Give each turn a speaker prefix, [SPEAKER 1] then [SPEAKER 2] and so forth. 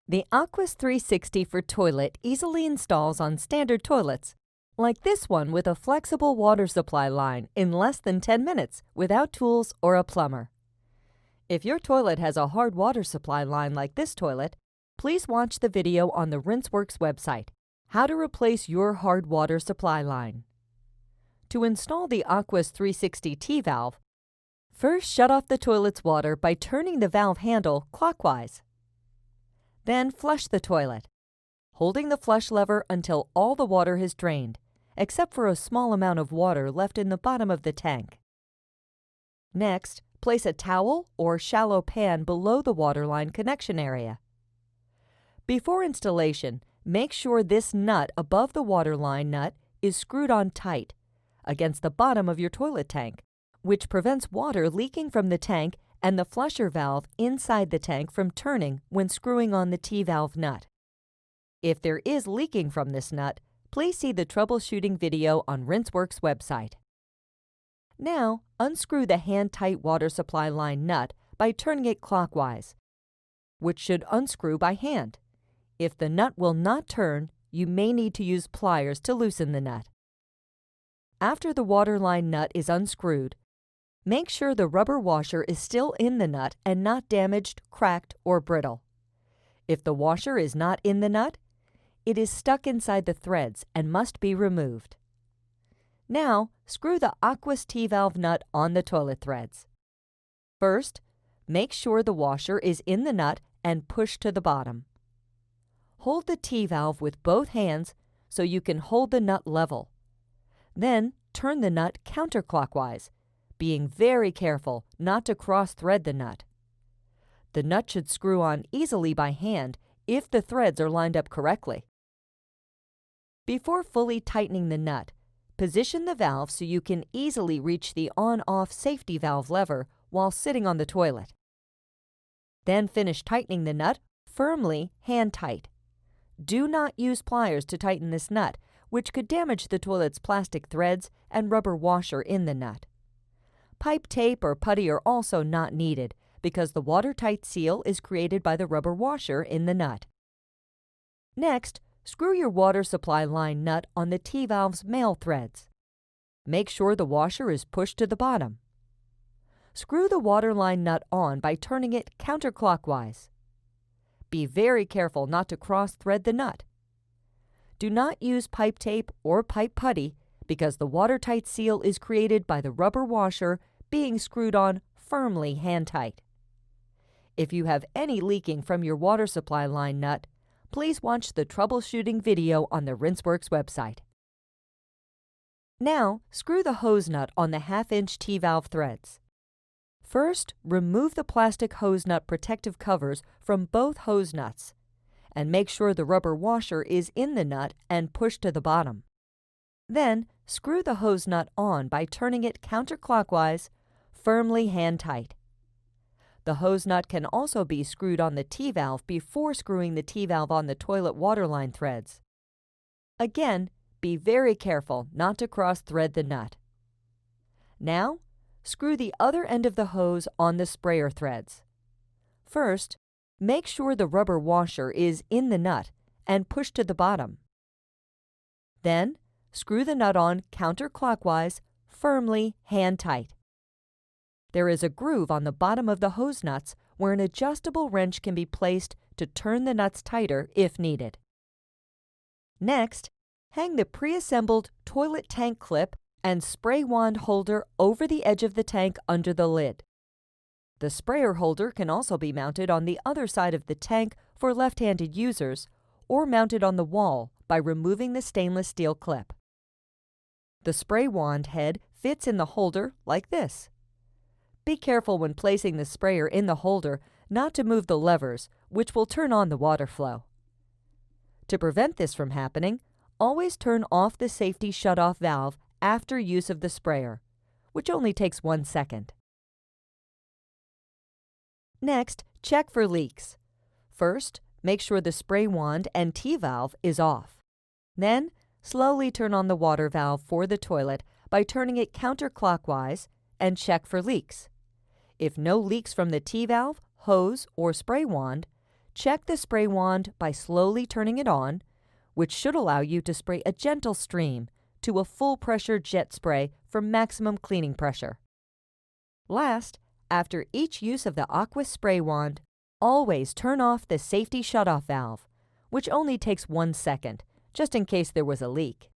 [SPEAKER 1] The Aquaus 360 for toilet easily installs on standard toilets, like this one with a flexible water supply line in less than 10 minutes without tools or a plumber. If your toilet has a hard water supply line like this toilet, please watch the video on the RinseWorks website, How to Replace Your Hard Water Supply Line. To install the Aquaus 360 T-valve, first shut off the toilet's water by turning the valve handle clockwise. Then flush the toilet, holding the flush lever until all the water has drained, except for a small amount of water left in the bottom of the tank. Next, place a towel or shallow pan below the waterline connection area. Before installation, make sure this nut above the waterline nut is screwed on tight against the bottom of your toilet tank, which prevents water leaking from the tank and the flusher valve inside the tank from turning when screwing on the T-valve nut. If there is leaking from this nut, please see the troubleshooting video on RinseWorks website. Now, unscrew the hand-tight water supply line nut by turning it clockwise, which should unscrew by hand. If the nut will not turn, you may need to use pliers to loosen the nut. After the waterline nut is unscrewed, make sure the rubber washer is still in the nut and not damaged, cracked, or brittle. If the washer is not in the nut, it is stuck inside the threads and must be removed. Now, screw the Aquaus T-valve nut on the toilet threads. First, make sure the washer is in the nut and push to the bottom. Hold the T-valve with both hands so you can hold the nut level. Then, turn the nut counterclockwise, being very careful not to cross-thread the nut. The nut should screw on easily by hand if the threads are lined up correctly. Before fully tightening the nut, position the valve so you can easily reach the on-off safety valve lever while sitting on the toilet. Then finish tightening the nut firmly hand-tight. Do not use pliers to tighten this nut, which could damage the toilet's plastic threads and rubber washer in the nut. Pipe tape or putty are also not needed because the watertight seal is created by the rubber washer in the nut. Next, screw your water supply line nut on the T-valve's male threads. Make sure the washer is pushed to the bottom. Screw the waterline nut on by turning it counterclockwise. Be very careful not to cross-thread the nut. Do not use pipe tape or pipe putty because the watertight seal is created by the rubber washer being screwed on firmly hand-tight. If you have any leaking from your water supply line nut, please watch the troubleshooting video on the RinseWorks website. Now, screw the hose nut on the half-inch T-valve threads. First, remove the plastic hose nut protective covers from both hose nuts, and make sure the rubber washer is in the nut and pushed to the bottom. Then, screw the hose nut on by turning it counterclockwise, firmly hand-tight. The hose nut can also be screwed on the T-valve before screwing the T-valve on the toilet waterline threads. Again, be very careful not to cross-thread the nut. Now, screw the other end of the hose on the sprayer threads. First, make sure the rubber washer is in the nut and push to the bottom. Then, screw the nut on counterclockwise, firmly hand-tight. There is a groove on the bottom of the hose nuts where an adjustable wrench can be placed to turn the nuts tighter if needed. Next, hang the pre-assembled toilet tank clip and spray wand holder over the edge of the tank under the lid. The sprayer holder can also be mounted on the other side of the tank for left-handed users or mounted on the wall by removing the stainless steel clip. The spray wand head fits in the holder like this. Be careful when placing the sprayer in the holder not to move the levers, which will turn on the water flow. To prevent this from happening, always turn off the safety shutoff valve after use of the sprayer, which only takes 1 second. Next, check for leaks. First, make sure the spray wand and T-valve is off. Then, slowly turn on the water valve for the toilet by turning it counterclockwise and check for leaks. If no leaks from the T-valve, hose, or spray wand, Check the spray wand by slowly turning it on, which should allow you to spray a gentle stream to a full-pressure jet spray for maximum cleaning pressure. Last, after each use of the Aquaus spray wand, always turn off the safety shutoff valve, which only takes 1 second, just in case there was a leak.